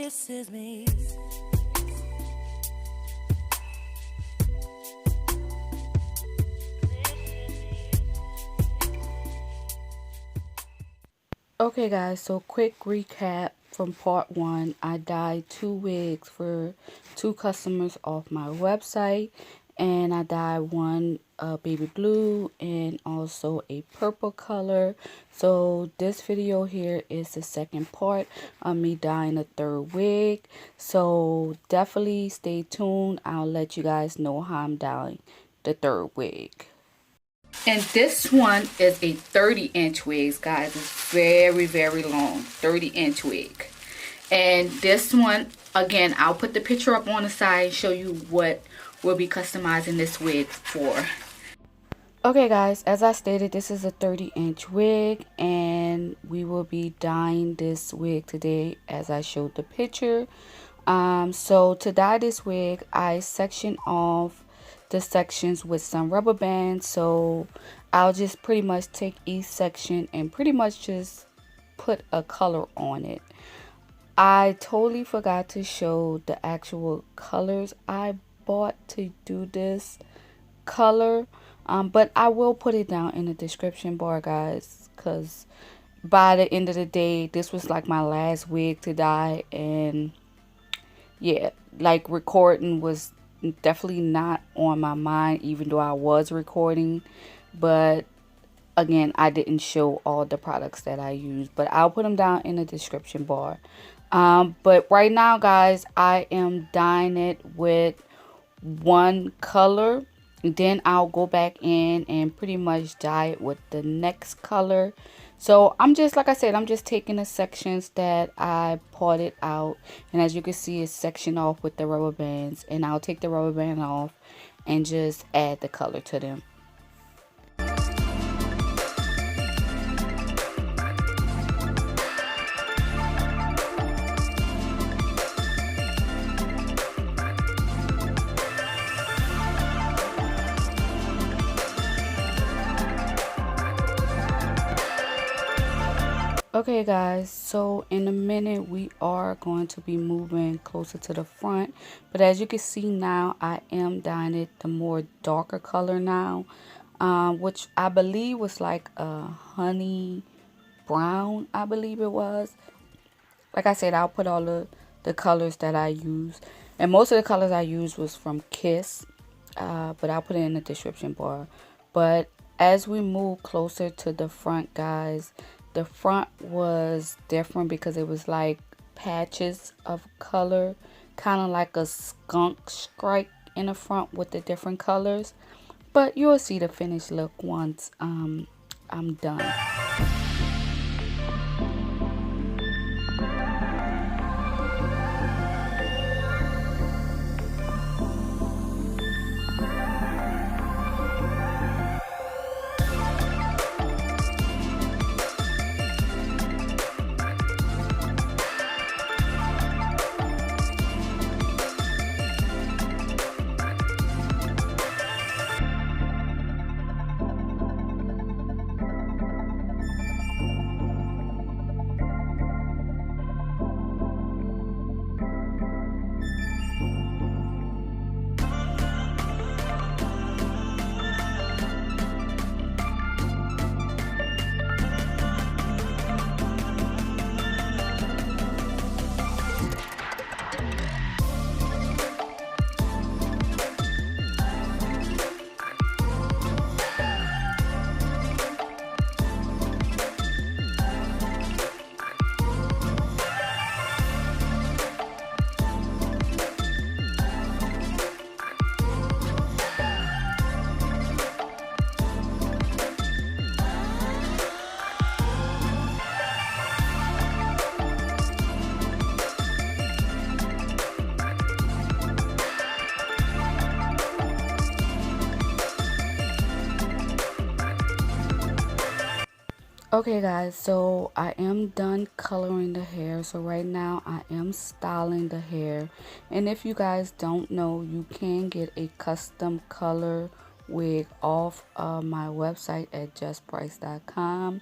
This is me. Okay guys, so quick recap from part 1. I dyed 2 wigs for 2 customers off my website, and I dyed one baby blue and also a purple color. So this video here is the second part of me dyeing the third wig, so definitely stay tuned. I'll let you guys know how I'm dyeing the third wig. And this one is a 30-inch wig, guys. It's very, very long, 30-inch wig. And this one, again, I'll put the picture up on the side and show you what we'll be customizing this wig for. Okay, guys, as I stated, this is a 30-inch wig, and we will be dyeing this wig today as I showed the picture. So to dye this wig, I section off the sections with some rubber bands. So I'll just pretty much take each section and pretty much just put a color on it. I totally forgot to show the actual colors I bought to do this color, but I will put it down in the description bar, guys, because by the end of the day, this was like my last wig to dye, and yeah, like recording was definitely not on my mind, even though I was recording. But again, I didn't show all the products that I used, but I'll put them down in the description bar. But right now, guys, I am dyeing it with one color. Then I'll go back in and pretty much dye it with the next color. So I'm just, like I said, I'm just taking the sections that I parted out, and as you can see, it's sectioned off with the rubber bands, and I'll take the rubber band off and just add the color to them. Okay guys, so in a minute we are going to be moving closer to the front, but as you can see now, I am dyeing it the more darker color now, which I believe was like a honey brown, I believe it was. Like I said, I'll put all the colors that I use, and most of the colors I used was from Kiss, but I'll put it in the description bar. But as we move closer to the front, guys, the front was different because it was like patches of color, kind of like a skunk stripe in the front with the different colors. But you'll see the finished look once I'm done. Okay guys, so I am done coloring the hair. So right now I am styling the hair, and if you guys don't know, you can get a custom color wig off of my website at justbrys.com.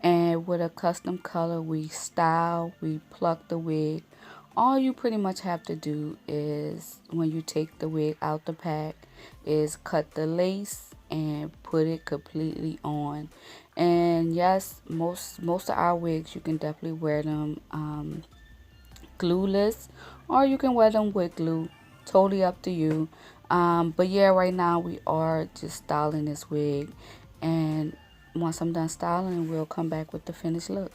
And with a custom color, we style, we pluck the wig All you pretty much have to do is, when you take the wig out the pack, is cut the lace and put it completely on. And yes, most of our wigs, you can definitely wear them glueless, or you can wear them with glue. Totally up to you. But yeah, right now we are just styling this wig, and once I'm done styling, we'll come back with the finished look.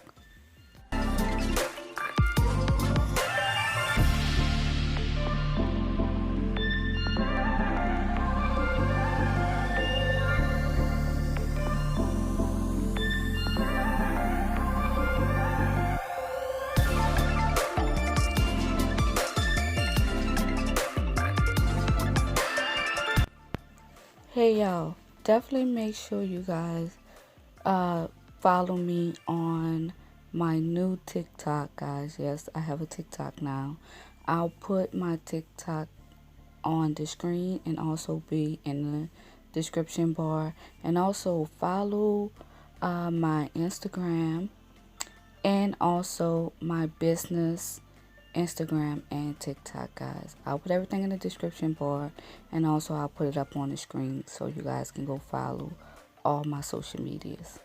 Hey y'all, definitely make sure you guys uh follow me on my new TikTok, guys. Yes, I have a TikTok now. I'll put my TikTok on the screen and also be in the description bar. And also follow my Instagram and also my business Instagram and TikTok, guys. I'll put everything in the description bar, and also I'll put it up on the screen so you guys can go follow all my social medias.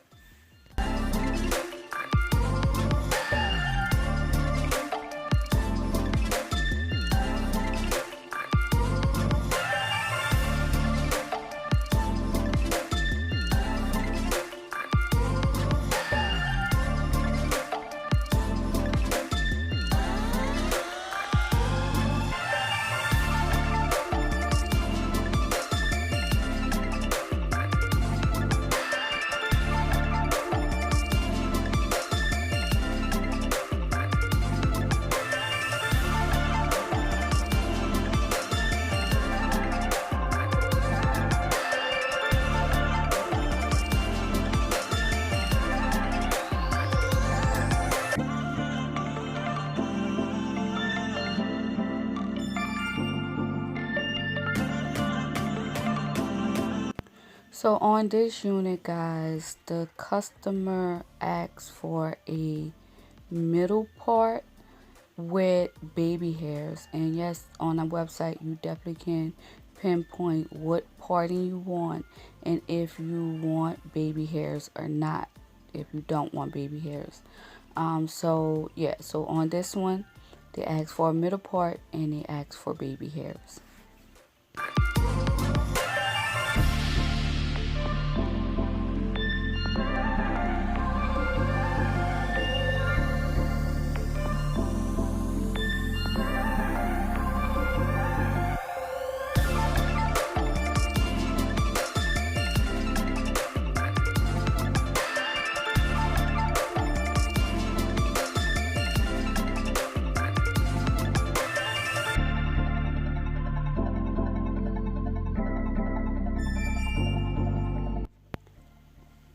So on this unit, guys, the customer asks for a middle part with baby hairs. And yes, on the website, you definitely can pinpoint what parting you want and if you want baby hairs or not, if you don't want baby hairs. So yeah, so on this one, they ask for a middle part and they ask for baby hairs.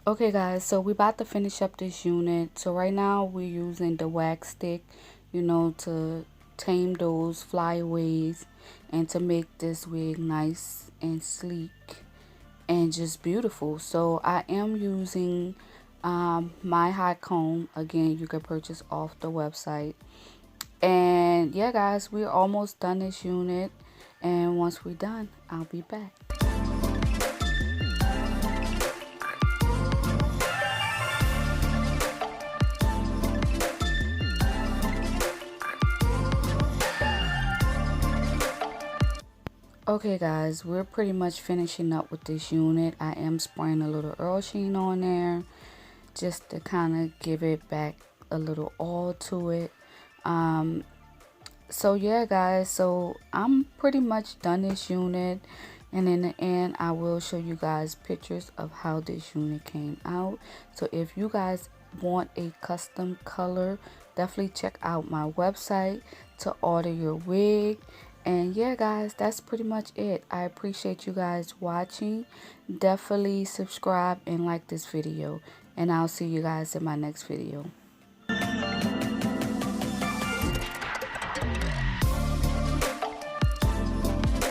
Okay guys, so we're about to finish up this unit. So right now we're using the wax stick, to tame those flyaways and to make this wig nice and sleek and just beautiful. So I am using my hot comb. Again, you can purchase off the website. And yeah guys, we're almost done this unit, and once we're done, I'll be back. Okay guys, we're pretty much finishing up with this unit. I am spraying a little Earl Sheen on there just to kind of give it back a little oil to it. So yeah guys, so I'm pretty much done this unit, and in the end I will show you guys pictures of how this unit came out. So if you guys want a custom color, definitely check out my website to order your wig. And yeah guys, that's pretty much it. I appreciate you guys watching. Definitely subscribe and like this video, and I'll see you guys in my next video.